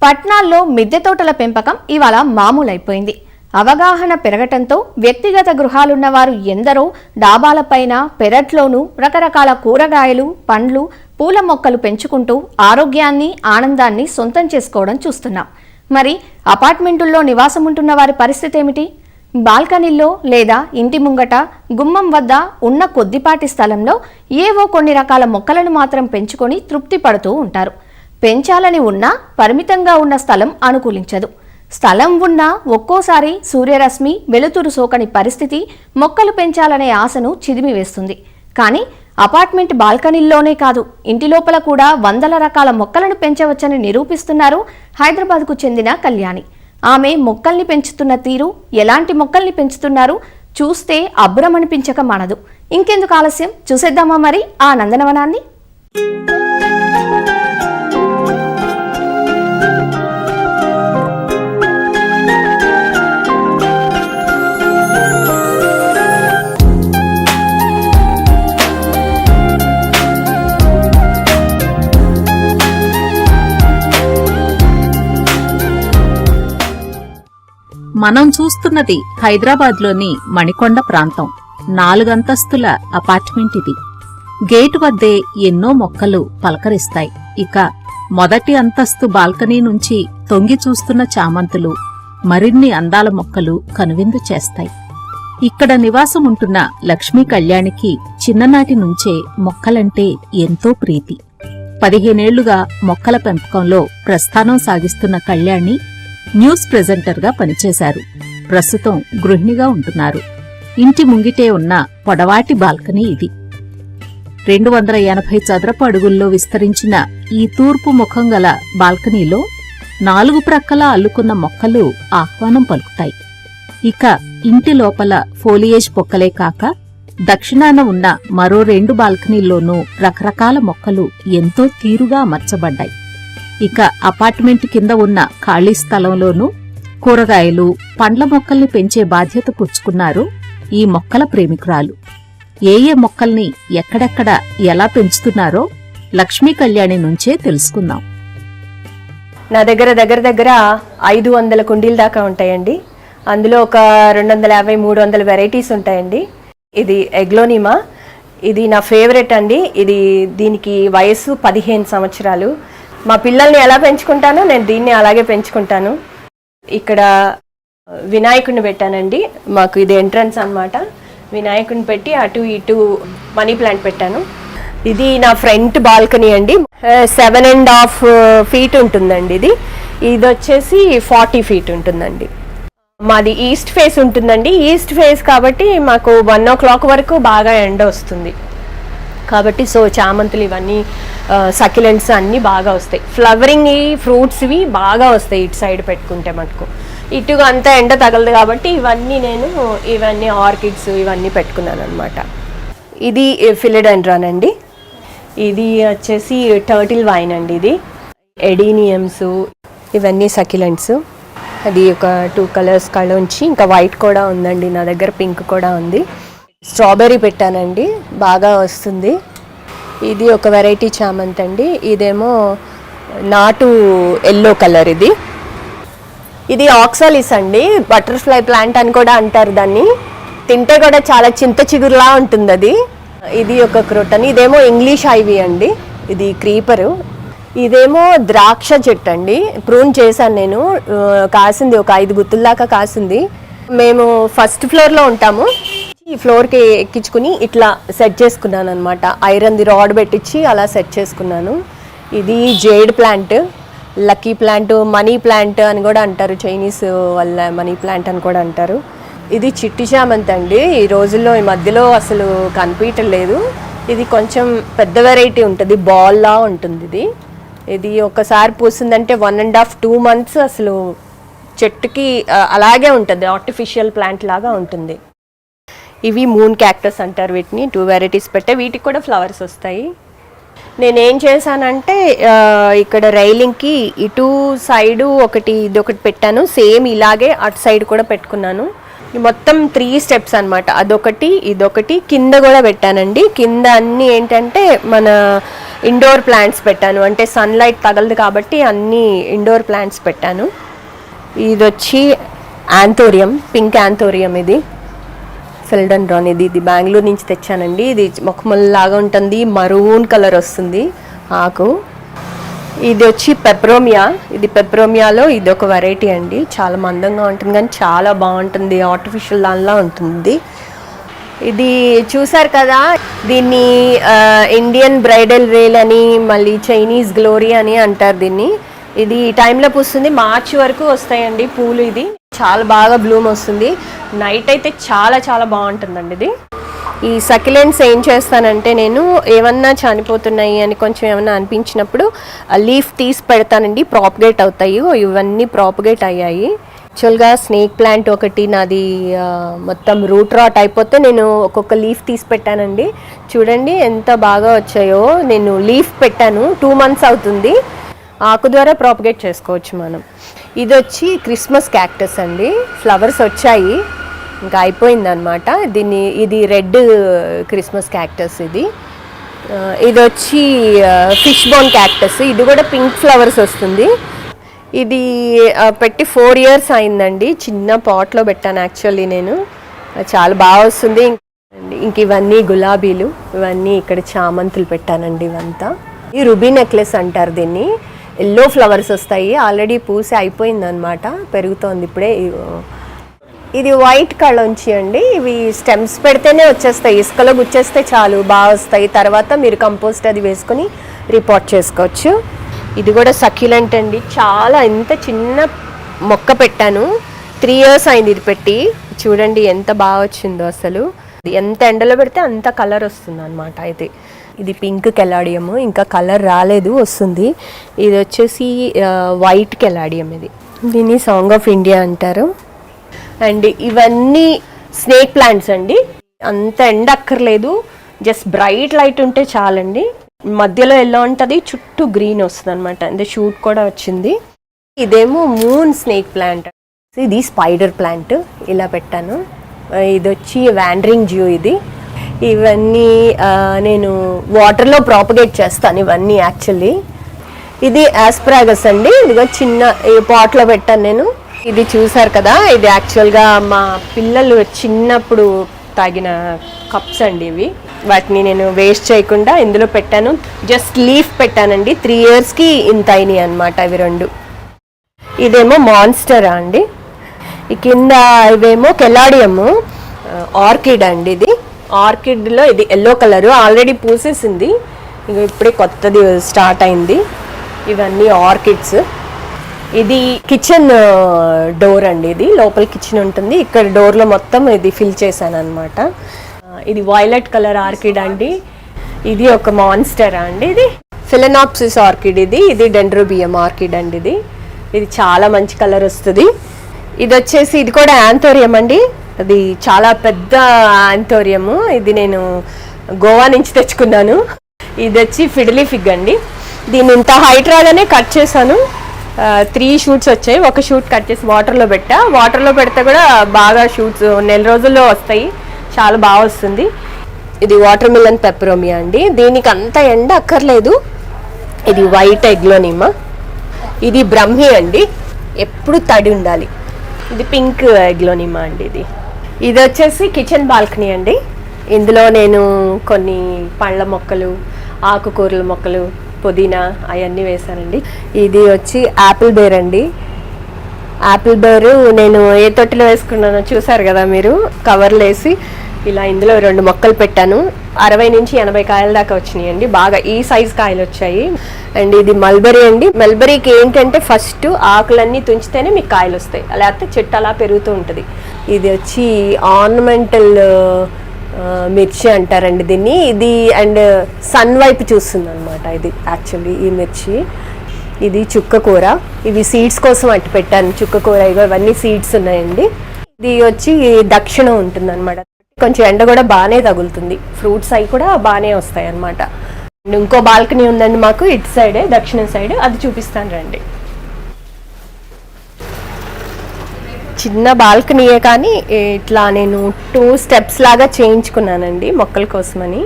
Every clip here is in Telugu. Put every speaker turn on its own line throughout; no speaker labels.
పట్నాల్లో మిద్దె తోటల పెంపకం ఇవాళ మామూలైపోయింది. అవగాహన పెరగటంతో వ్యక్తిగత గృహాలున్నవారు ఎందరో డాబాలపైన పెరట్లోనూ రకరకాల కూరగాయలు, పండ్లు, పూల మొక్కలు పెంచుకుంటూ ఆరోగ్యాన్ని, ఆనందాన్ని సొంతం చేసుకోవడం చూస్తున్నాం. మరి అపార్ట్మెంటుల్లో నివాసం ఉంటున్న వారి పరిస్థితి ఏమిటి? బాల్కనీల్లో లేదా ఇంటి ముంగట, గుమ్మం వద్ద ఉన్న కొద్దిపాటి స్థలంలో ఏవో కొన్ని రకాల మొక్కలను మాత్రం పెంచుకొని తృప్తి పడుతూ ఉంటారు. పెంచాలని ఉన్నా పరిమితంగా ఉన్న స్థలం అనుకూలించదు. స్థలం ఉన్నా ఒక్కోసారి సూర్యరశ్మి, వెలుతురు సోకని పరిస్థితి మొక్కలు పెంచాలనే ఆశను చిదిమివేస్తుంది. కానీ అపార్ట్మెంట్ బాల్కనీల్లోనే కాదు, ఇంటి లోపల కూడా వందల రకాల మొక్కలను పెంచవచ్చని నిరూపిస్తున్నారు హైదరాబాద్కు చెందిన కళ్యాణి. ఆమె మొక్కల్ని పెంచుతున్న తీరు, ఎలాంటి మొక్కల్ని పెంచుతున్నారు చూస్తే అబ్బురమనిపించక మానదు. ఇంకెందుకు ఆలస్యం, చూసేద్దామా మరి ఆ నందనవనాన్ని?
మనం చూస్తున్నది హైదరాబాద్లోని మణికొండ ప్రాంతం. 4 అంతస్తుల అపార్ట్మెంట్ ఇది. గేటు వద్దే ఎన్నో మొక్కలు పలకరిస్తాయి. ఇక మొదటి అంతస్తు బాల్కనీ నుంచి తొంగి చూస్తున్న చామంతులు, మరిన్ని అందాల మొక్కలు కనువిందు చేస్తాయి. ఇక్కడ నివాసం ఉంటున్న లక్ష్మీ కళ్యాణికి చిన్ననాటి నుంచే మొక్కలంటే ఎంతో ప్రీతి. 15 ఏళ్లుగా మొక్కల పెంపకంలో ప్రస్థానం సాగిస్తున్న కళ్యాణి న్యూస్ ప్రెజెంటర్గా పనిచేశారు. ప్రస్తుతం గృహిణిగా ఉంటున్నారు. ఇంటి ముంగిటే ఉన్న పొడవాటి బాల్కనీ ఇది. 280 చదరపు అడుగుల్లో విస్తరించిన ఈ తూర్పు ముఖం గల బాల్కనీలో 4 ప్రక్కలా అల్లుకున్న మొక్కలు ఆహ్వానం పలుకుతాయి. ఇక ఇంటి లోపల ఫోలియేజ్ పొక్కలే కాక దక్షిణాన ఉన్న మరో 2 బాల్కనీల్లోనూ రకరకాల మొక్కలు ఎంతో తీరుగా అమర్చబడ్డాయి. ఇక అపార్ట్మెంట్ కింద ఉన్న ఖాళీ స్థలంలోనూ కూరగాయలు, పండ్ల మొక్కల్ని పెంచే బాధ్యత పుచ్చుకున్నారు ఈ మొక్కల ప్రేమికురాలు. ఏ మొక్కల్ని ఎక్కడెక్కడ ఎలా పెంచుతున్నారో లక్ష్మీ కళ్యాణి నుంచే తెలుసుకుందాం.
నా దగ్గర 500 కుండీల దాకా ఉంటాయండి. అందులో ఒక 250-300 వెరైటీస్ ఉంటాయండి. ఇది ఎగ్లోనిమా. ఇది నా ఫేవరెట్ అండి. దీనికి వయసు 15 సంవత్సరాలు. మా పిల్లల్ని ఎలా పెంచుకుంటానో నేను దీన్ని అలాగే పెంచుకుంటాను. ఇక్కడ వినాయకుడిని పెట్టానండి. మాకు ఇది ఎంట్రన్స్ అన్నమాట. వినాయకుడిని పెట్టి అటు ఇటు మనీ ప్లాంట్ పెట్టాను. ఇది నా ఫ్రంట్ బాల్కనీ అండి. 7.5 feet ఉంటుందండి. ఇది వచ్చేసి 40 feet ఉంటుందండి. మాది ఈస్ట్ ఫేస్ ఉంటుందండి. ఈస్ట్ ఫేస్ కాబట్టి మాకు 1 o'clock వరకు బాగా ఎండ వస్తుంది కాబట్టి చామంతులు ఇవన్నీ సక్యులెంట్స్ అన్నీ బాగా వస్తాయి. ఫ్లవరింగ్ ఫ్రూట్స్వి బాగా వస్తాయి ఇటు సైడ్ పెట్టుకుంటే మటుకు. ఇటు అంతా ఎండ తగలదు కాబట్టి ఇవన్నీ ఆర్కిడ్స్ ఇవన్నీ పెట్టుకున్నాను అనమాట. ఇది ఫిలిడెండ్రాన్ అండి. ఇది వచ్చేసి టర్టిల్ వైన్ అండి. ఇది ఎడీనియమ్స్ ఇవన్నీ సక్యులెంట్స్. అది ఒక 2 కలర్స్ కళ్ళొంచి ఇంకా వైట్ కూడా ఉందండి. నా దగ్గర పింక్ కూడా ఉంది. స్ట్రాబెర్రీ పెట్టానండి, బాగా వస్తుంది. ఇది ఒక వెరైటీ చామంతి అండి. ఇదేమో నాటు ఎల్లో కలర్. ఇది ఆక్సాలిస్ అండి. బటర్ఫ్లై ప్లాంట్ అని కూడా అంటారు దాన్ని. తింటే కూడా చాలా చింత చిగురులా ఉంటుంది. ఇది ఒక క్రోటన్. ఇదేమో ఇంగ్లీష్ ఐవీ అండి. ఇది క్రీపరు. ఇదేమో ద్రాక్ష చెట్టు అండి. ప్రూన్ చేశాను నేను. కాసింది ఒక 5 గుత్తుల్లాగా కాసింది. మేము ఫస్ట్ ఫ్లోర్లో ఉంటాము. ఈ ఫ్లోర్కి ఎక్కించుకుని ఇట్లా సెట్ చేసుకున్నాను అనమాట. ఐరన్ది రాడ్ పెట్టించి అలా సెట్ చేసుకున్నాను. ఇది jade plant, lucky plant, money plant అని కూడా అంటారు. చైనీస్ వల్ల మనీ ప్లాంట్ అని కూడా అంటారు. ఇది చిట్టి చామంతి అండి. ఈ రోజుల్లో ఈ మధ్యలో అసలు కనిపించలేదు. ఇది కొంచెం పెద్ద వెరైటీ ఉంటుంది, బాల్లా ఉంటుంది. ఇది ఒకసారి పూసిందంటే 1.5-2 months అసలు చెట్టుకి అలాగే ఉంటుంది. ఆర్టిఫిషియల్ ప్లాంట్ లాగా ఉంటుంది. ఇవి మూన్ క్యాక్టస్ అంటారు. వీటిని 2 వెరైటీస్ పెట్టే, వీటికి కూడా ఫ్లవర్స్ వస్తాయి. నేనేం చేశానంటే ఇక్కడ రైలింగ్కి ఇటు సైడు ఇదొకటి పెట్టాను. సేమ్ ఇలాగే అటు సైడ్ కూడా పెట్టుకున్నాను. మొత్తం 3 steps అనమాట. అదొకటి, ఇదొకటి, కింద కూడా పెట్టానండి. కింద అన్నీ ఏంటంటే మన ఇండోర్ ప్లాంట్స్ పెట్టాను, అంటే సన్లైట్ తగలదు కాబట్టి అన్ని ఇండోర్ ప్లాంట్స్ పెట్టాను. ఇది వచ్చి యాంథోరియం, పింక్ యాంథోరియం, ఇది ఫిల్డెండ్రాన్. ఇది బెంగళూరు నుంచి తెచ్చానండి. ఇది మొక్కమల్లాగా ఉంటుంది, మరూన్ కలర్ వస్తుంది ఆకు. ఇది వచ్చి పెప్రోమియా. ఇది పెప్రోమియాలో ఇది ఒక వెరైటీ అండి, చాలా మందంగా ఉంటుంది కానీ చాలా బాగుంటుంది, ఆర్టిఫిషియల్ దానిలా ఉంటుంది. ఇది చూసారు కదా, దీన్ని ఇండియన్ బ్రైడల్ రేల్ అని, మళ్ళీ చైనీస్ గ్లోరీ అని అంటారు దీన్ని. ఇది ఈ టైంలో పూస్తుంది, మార్చి వరకు వస్తాయండి పూలు. ఇది చాలా బాగా బ్లూమ్ వస్తుంది, నైట్ అయితే చాలా చాలా బాగుంటుందండి ఇది. ఈ సక్యులెంట్స్ ఏం చేస్తానంటే, నేను ఏమన్నా చనిపోతున్నాయి అని కొంచెం ఏమన్నా అనిపించినప్పుడు లీఫ్ తీసి పెడతానండి, ప్రాపగేట్ అవుతాయి. ఇవన్నీ ప్రాపగేట్ అయ్యాయి. యాక్చువల్గా స్నేక్ ప్లాంట్ ఒకటి నాది మొత్తం రూట్ రాట్ అయిపోతే నేను ఒక్కొక్క లీఫ్ తీసి పెట్టానండి. చూడండి ఎంత బాగా వచ్చాయో. నేను లీఫ్ పెట్టాను, 2 months అవుతుంది. ఆకు ద్వారా ప్రాపగేట్ చేసుకోవచ్చు మనం. ఇది వచ్చి క్రిస్మస్ క్యాక్టస్ అండి, ఫ్లవర్స్ వచ్చాయి, ఇంకా అయిపోయిందనమాట. ఇది రెడ్ క్రిస్మస్ క్యాక్టస్. ఇది వచ్చి ఫిష్ బోన్ క్యాక్టస్. ఇది కూడా పింక్ ఫ్లవర్స్ వస్తుంది. ఇది పెట్టి 4 years అయిందండి. చిన్న పాట్లో పెట్టాను యాక్చువల్లీ నేను, చాలా బాగా వస్తుంది. ఇంక ఇవన్నీ గులాబీలు, ఇవన్నీ ఇక్కడ చామంతులు పెట్టానండి. ఇవంతా ఈ రూబీ నెక్లెస్ అంటారు దీన్ని. ఎల్లో ఫ్లవర్స్ వస్తాయి, ఆల్రెడీ పూసి అయిపోయిందనమాట, పెరుగుతోంది ఇప్పుడే. ఇది వైట్ కళొంచి అండి. ఇవి స్టెమ్స్ పెడితేనే వచ్చేస్తాయి, ఇసుకలో గుచ్చేస్తే చాలు బాగా వస్తాయి. తర్వాత మీరు కంపోస్ట్ అది వేసుకొని రిపోర్ట్ చేసుకోవచ్చు. ఇది కూడా సక్యులెంట్ అండి, చాలా ఇంత చిన్న మొక్క పెట్టాను, 3 years అయింది ఇది పెట్టి. చూడండి ఎంత బాగా వచ్చిందో అసలు. ఎంత ఎండలో పెడితే అంత కలర్ వస్తుంది అనమాట. అయితే ఇది పింక్ కెలాడియం, ఇంకా కలర్ రాలేదు, వస్తుంది. ఇది వచ్చేసి వైట్ కెలాడియం. దీన్ని సాంగ్ ఆఫ్ ఇండియా అంటారు. అండ్ ఇవన్నీ స్నేక్ ప్లాంట్స్ అండి. అంత ఎండ అక్కర్లేదు, జస్ట్ బ్రైట్ లైట్ ఉంటే చాలండి. మధ్యలో ఎల్లో ఉంటుంది, చుట్టూ గ్రీన్ వస్తుంది అనమాట. అంటే షూట్ కూడా వచ్చింది. ఇదేమో మూన్ స్నేక్ ప్లాంట్. ఇది స్పైడర్ ప్లాంట్, ఇలా పెట్టాను. ఇది వచ్చి వాండరింగ్ జ్యూ. ఇవన్నీ నేను వాటర్లో ప్రాపగేట్ చేస్తాను ఇవన్నీ యాక్చువల్లీ. ఇది ఆస్పరాగస్ అండి, ఇదిగో చిన్న పాట్లో పెట్టాను నేను. ఇది చూసారు కదా, ఇది యాక్చువల్గా మా పిల్లలు చిన్నప్పుడు తాగిన కప్స్ అండి ఇవి. వాటిని నేను వేస్ట్ చేయకుండా ఇందులో పెట్టాను, జస్ట్ లీఫ్ పెట్టానండి. 3 yearsకి ఇంత అయినాయి అనమాట ఇవి 2. ఇదేమో మాన్స్టరా అండి. ఈ కింద ఇవేమో కెలాడియము, ఆర్కిడ్ అండి. ఇది ఆర్కిడ్లో ఇది ఎల్లో కలరు, ఆల్రెడీ పూసేసింది, ఇక ఇప్పుడే కొత్తది స్టార్ట్ అయింది. ఇవన్నీ ఆర్కిడ్స్. ఇది కిచెన్ డోర్ అండి. ఇది లోపల కిచెన్ ఉంటుంది, ఇక్కడ డోర్లో మొత్తం ఇది ఫిల్ చేశాను అనమాట. ఇది వైలెట్ కలర్ ఆర్కిడ్ అండి. ఇది ఒక మాన్స్టరా అండి. ఇది ఫిలెనాప్సిస్ ఆర్కిడ్. ఇది డెండ్రోబియం ఆర్కిడ్ అండి. ఇది చాలా మంచి కలర్ వస్తుంది. ఇది వచ్చేసి ఇది కూడా యాంథోరియం అండి. అది చాలా పెద్ద యాంథోరియము. ఇది నేను గోవా నుంచి తెచ్చుకున్నాను. ఇది వచ్చి ఫిడిలీ ఫిగ్ అండి. దీన్ని ఇంత హైట్ రాగానే కట్ చేశాను. 3 shoots వచ్చాయి. ఒక షూట్ కట్ చేసి వాటర్లో పెట్టా. వాటర్లో పెడితే కూడా బాగా షూట్స్ 4 రోజుల్లో వస్తాయి, చాలా బాగా వస్తుంది. ఇది వాటర్ మిలన్ పెప్రోమియా అండి. దీనికి అంత ఎండ అక్కర్లేదు. ఇది వైట్ ఎగ్లోనిమా. ఇది బ్రహ్మి అండి, ఎప్పుడు తడి ఉండాలి. ఇది పింక్ ఎగ్లోనిమా అండి. ఇది వచ్చేసి కిచెన్ బాల్కనీ అండి. ఇందులో నేను కొన్ని పళ్ళ మొక్కలు, ఆకుకూరల మొక్కలు, పుదీనా అవన్నీ వేసానండి. ఇది వచ్చి యాపిల్ బేర్ అండి. యాపిల్ బేరు నేను ఏ తొట్టిలో వేసుకున్నానో చూసారు కదా మీరు, కవర్లు వేసి ఇలా ఇందులో 2 మొక్కలు పెట్టాను. 60 నుంచి 80 కాయల దాకా వచ్చినాయండి, బాగా ఈ సైజ్ కాయలు వచ్చాయి. అండ్ ఇది మల్బరీ అండి. మల్బరీకి ఏంటంటే ఫస్ట్ ఆకులన్నీ తుంచితేనే మీకు కాయలు వస్తాయి, లేకపోతే చెట్టు అలా పెరుగుతూ ఉంటుంది. ఇది వచ్చి ఆర్నమెంటల్ మిర్చి అంటారండి దీన్ని. ఇది అండ్ సన్ వైపు చూస్తుంది అనమాట ఇది యాక్చువల్లీ ఈ మిర్చి. ఇది చుక్క కూర. ఇవి సీడ్స్ కోసం అట్టి పెట్టాను, చుక్క కూర. ఇవన్నీ సీడ్స్ ఉన్నాయండి. ఇది వచ్చి దక్షిణం ఉంటుంది అనమాట, కొంచెం ఎండ కూడా బాగానే తగులుతుంది. ఫ్రూట్స్ అవి కూడా బాగానే వస్తాయి అనమాట. ఇంకో బాల్కనీ ఉందండి మాకు ఇటు సైడే, దక్షిణం సైడ్, అది చూపిస్తాను రండి. చిన్న బాల్కనీయే కానీ ఇట్లా నేను 2 steps లాగా చేయించుకున్నానండి మొక్కల కోసమని.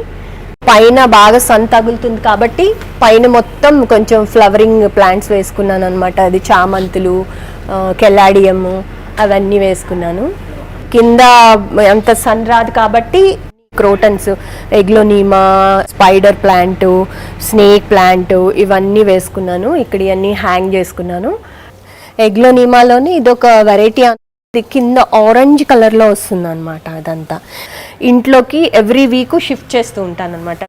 పైన బాగా సన్ తగులుతుంది కాబట్టి పైన మొత్తం కొంచెం ఫ్లవరింగ్ ప్లాంట్స్ వేసుకున్నాను అనమాట. అది చామంతులు, కెలాడియము అవన్నీ వేసుకున్నాను. కింద అంత సన్ రాదు కాబట్టి crotons, aglaonema, spider plant, snake plant ఇవన్నీ వేసుకున్నాను. ఇక్కడ ఇవన్నీ హ్యాంగ్ చేసుకున్నాను. ఎగ్లోనీమాలోని ఇదొక వెరైటీ, కింద ఆరెంజ్ కలర్లో వస్తుంది అనమాట. అదంతా ఇంట్లోకి ఎవ్రీ వీక్ షిఫ్ట్ చేస్తూ ఉంటాను అనమాట.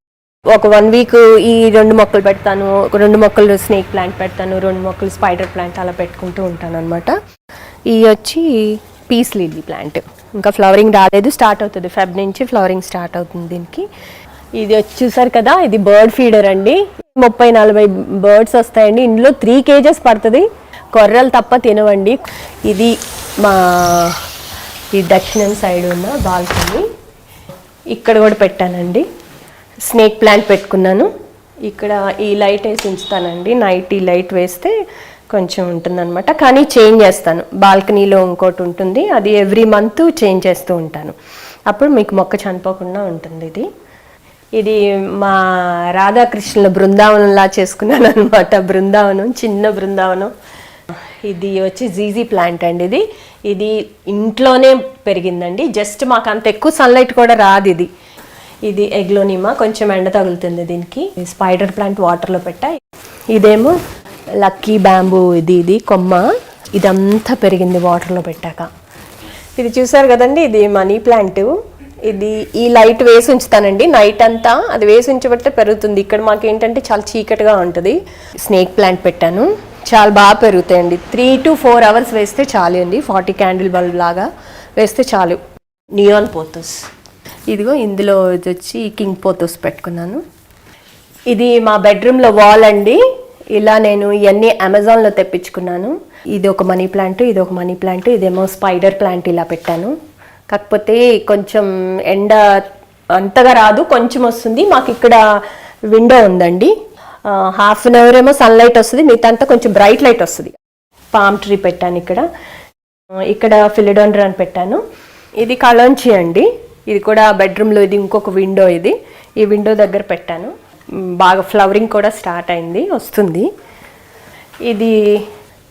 ఒక 1 వీక్ ఈ 2 మొక్కలు పెడతాను, ఒక 2 మొక్కలు స్నేక్ ప్లాంట్ పెడతాను, 2 మొక్కలు స్పైడర్ ప్లాంట్ అలా పెట్టుకుంటూ ఉంటాను అనమాట. ఇది వచ్చి పీస్ లిల్లీ ప్లాంట్. ఇంకా ఫ్లవరింగ్ రాలేదు, స్టార్ట్ అవుతుంది. ఫెబ్ నుంచి ఫ్లవరింగ్ స్టార్ట్ అవుతుంది దీనికి. ఇది వచ్చి చూసారు కదా, ఇది బర్డ్ ఫీడర్ అండి. 30-40 బర్డ్స్ వస్తాయండి. ఇందులో 3 kgs పడుతుంది. కొర్రలు తప్ప తినవండి. ఇది మా ఈ దక్షిణం సైడ్ ఉన్న బాల్కనీ. ఇక్కడ కూడా పెట్టానండి. స్నేక్ ప్లాంట్ పెట్టుకున్నాను. ఇక్కడ ఈ లైట్ వేసి ఉంచుతానండి. నైట్ ఈ లైట్ వేస్తే కొంచెం ఉంటుందన్నమాట. కానీ చేంజ్ చేస్తాను. బాల్కనీలో ఇంకోటి ఉంటుంది, అది ఎవ్రీ మంత్ చేంజ్ చేస్తూ ఉంటాను. అప్పుడు మీకు మొక్క చనిపోకుండా ఉంటుంది. ఇది మా రాధాకృష్ణుల బృందావనంలా చేసుకున్నాను అనమాట. బృందావనం, చిన్న బృందావనం. ఇది వచ్చి జీజీ ప్లాంట్ అండి. ఇది ఇంట్లోనే పెరిగిందండి. జస్ట్ మాకు అంత ఎక్కువ సన్లైట్ కూడా రాదు. ఇది ఎగ్లోనిమా, కొంచెం ఎండ తగులుతుంది దీనికి. స్పైడర్ ప్లాంట్ వాటర్లో పెట్టా. ఇదేమో లక్కీ బ్యాంబూ. ఇది కొమ్మ, ఇదంతా పెరిగింది వాటర్లో పెట్టాక. ఇది చూసారు కదండి, ఇది మనీ ప్లాంట్. ఇది ఈ లైట్ వేసి ఉంచుతానండి నైట్ అంతా. అది వేసి ఉంచబట్టే పెరుగుతుంది. ఇక్కడ మాకు ఏంటంటే చాలా చీకటిగా ఉంటుంది. స్నేక్ ప్లాంట్ పెట్టాను, చాలా బాగా పెరుగుతాయండి. 3 to 4 hours వేస్తే చాలు అండి. 40 క్యాండిల్ బల్బ్ లాగా వేస్తే చాలు. Neon pothos. ఇదిగో ఇందులో ఇది వచ్చి కింగ్ పోతోస్ పెట్టుకున్నాను. ఇది మా బెడ్రూమ్లో వాల్ అండి. ఇలా నేను ఇవన్నీ అమెజాన్లో తెప్పించుకున్నాను. ఇది ఒక మనీ ప్లాంట్, ఇది ఒక మనీ ప్లాంట్, ఇదేమో స్పైడర్ ప్లాంట్. ఇలా పెట్టాను. కాకపోతే కొంచెం ఎండ అంతగా రాదు, కొంచెం వస్తుంది. మాకు ఇక్కడ విండో ఉందండి. 1/2 hour ఏమో సన్లైట్ వస్తుంది, మిగతా అంతా కొంచెం బ్రైట్ లైట్ వస్తుంది. పామ్ ట్రీ పెట్టాను ఇక్కడ. ఇక్కడ ఫిలిడోండ్రాన్ పెట్టాను. ఇది కళంచి అండి. ఇది కూడా బెడ్రూమ్లో. ఇది ఇంకొక విండో. ఈ విండో దగ్గర పెట్టాను. బాగా ఫ్లవరింగ్ కూడా స్టార్ట్ అయింది, వస్తుంది. ఇది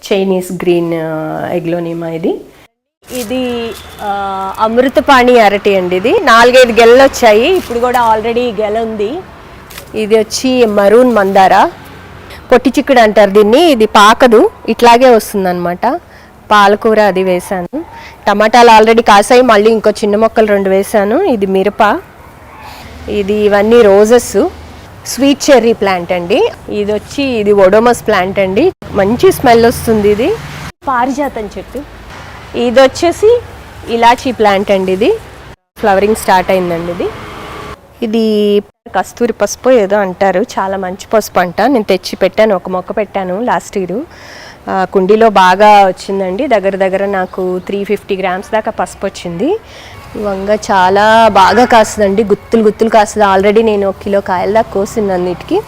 చైనీస్ గ్రీన్ ఎగ్లోనిమా. ఇది అమృతపాణి అరటి అండి. ఇది 4-5 గెలలు వచ్చాయి. ఇప్పుడు కూడా ఆల్రెడీ గెల ఉంది. ఇది వచ్చి మరూన్ మందార, పొట్టి చిక్కుడు అంటారు దీన్ని. ఇది పాకదు, ఇట్లాగే వస్తుంది అనమాట. పాలకూర అది వేసాను. టమాటాలు ఆల్రెడీ కాసాయి, మళ్ళీ ఇంకో చిన్న మొక్కలు 2 వేసాను. ఇది మిరప. ఇవన్నీ రోజెస్. స్వీట్ చెర్రీ ప్లాంట్ అండి. ఇది ఒడోమస్ ప్లాంట్ అండి. మంచి స్మెల్ వస్తుంది. ఇది పారిజాతం చెట్టు. ఇది వచ్చేసి ఇలాచీ ప్లాంట్ అండి. ఇది ఫ్లవరింగ్ స్టార్ట్ అయిందండి. ఇది కస్తూరి పసుపు ఏదో అంటారు, చాలా మంచి పసుపు అంట. నేను తెచ్చి పెట్టాను, ఒక మొక్క పెట్టాను లాస్ట్ ఇయర్. కుండీలో బాగా వచ్చిందండి. దగ్గర నాకు 350 grams దాకా పసుపు వచ్చింది. వంగ చాలా బాగా కాస్తుందండి, గుత్తులు కాస్తుంది. ఆల్రెడీ నేను 1 kilo కాయల దాకా కోసింది అన్నిటికీ.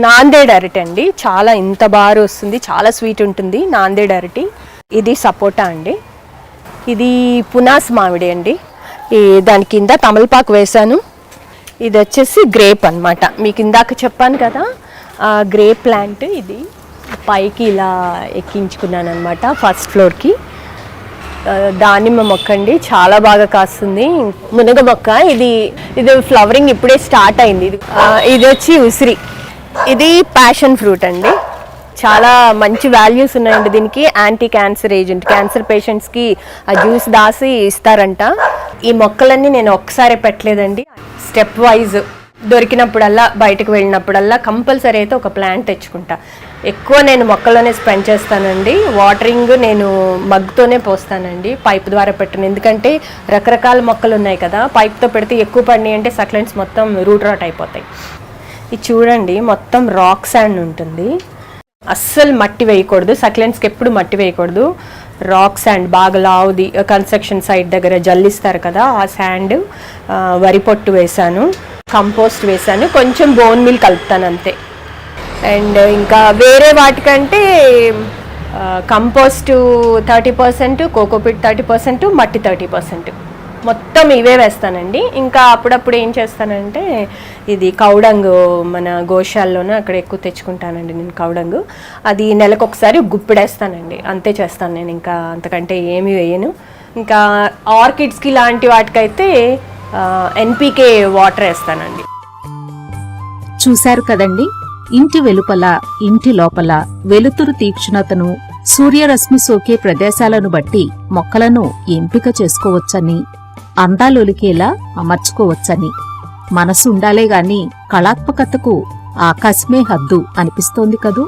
నాందేడ్ అరటి అండి, చాలా ఇంత బాగా వస్తుంది, చాలా స్వీట్ ఉంటుంది నాందేడ్ అరటి. ఇది సపోటా అండి. ఇది పునాస్ మామిడి అండి. దాని కింద తమలపాకు వేశాను. ఇది వచ్చేసి గ్రేప్ అన్నమాట. మీకు ఇందాక చెప్పాను కదా, గ్రేప్ ప్లాంట్. ఇది పైకి ఇలా ఎక్కించుకున్నాను అనమాట, ఫస్ట్ ఫ్లోర్కి. దానిమ్మ మొక్క అండి, చాలా బాగా కాస్తుంది. మునగ మొక్క. ఇది ఫ్లవరింగ్ ఇప్పుడే స్టార్ట్ అయింది. ఇది వచ్చి ఉసిరి. ఇది ప్యాషన్ ఫ్రూట్ అండి. చాలా మంచి వాల్యూస్ ఉన్నాయండి దీనికి. యాంటీ క్యాన్సర్ ఏజెంట్, క్యాన్సర్ పేషెంట్స్కి ఆ జ్యూస్ దాసి ఇస్తారంట. ఈ మొక్కలన్నీ నేను ఒక్కసారి పెట్టలేదండి, స్టెప్ వైజ్ దొరికినప్పుడల్లా, బయటకు వెళ్ళినప్పుడల్లా కంపల్సరీ అయితే ఒక ప్లాంట్ తెచ్చుకుంటా. ఎక్కువ నేను మొక్కలోనే స్పెండ్ చేస్తానండి. వాటరింగ్ నేను మగ్గుతోనే పోస్తానండి, పైప్ ద్వారా పెట్టను. ఎందుకంటే రకరకాల మొక్కలు ఉన్నాయి కదా, పైప్తో పెడితే ఎక్కువ పడినాయి అంటే సక్లెంట్స్ మొత్తం రూట్ రాట్ అయిపోతాయి. ఇది చూడండి, మొత్తం రాక్ శాండ్ ఉంటుంది. అస్సలు మట్టి వేయకూడదు, సక్లెంట్స్కి ఎప్పుడు మట్టి వేయకూడదు. రాక్ శాండ్ బాగా లావుది, కన్స్ట్రక్షన్ సైట్ దగ్గర జల్లిస్తారు కదా, ఆ శాండ్. వరి పొట్టు వేసాను, కంపోస్ట్ వేసాను, కొంచెం బోన్ మీల్ కలుపుతాను అంతే. అండ్ ఇంకా వేరే వాటికంటే కంపోస్టు 30%, కోకోపిట్ 30%, మట్టి 30%. మొత్తం ఇవే వేస్తానండి. ఇంకా అప్పుడప్పుడు ఏం చేస్తానంటే ఇది కౌడంగు మన గోశాల్లోనే అక్కడ ఎక్కువ తెచ్చుకుంటానండి నేను కౌడంగు. అది నెలకొకసారి గుప్పిడేస్తానండి, అంతే చేస్తాను నేను, ఇంకా అంతకంటే ఏమీ వేయను. ఇంకా ఆర్కిడ్స్కి లాంటి వాటికైతే ఎన్పికే వాటర్ వేస్తానండి.
చూశారు కదండి, ఇంటి వెలుపల ఇంటి లోపల వెలుతురు తీక్షణతను, సూర్యరశ్మి సోకే ప్రదేశాలను బట్టి మొక్కలను ఎంపిక చేసుకోవచ్చని, అందాలొలికేలా అమర్చుకోవచ్చని. మనసు ఉండాలే గాని కళాత్మకతకు ఆకాశమే హద్దు అనిపిస్తోంది కదూ.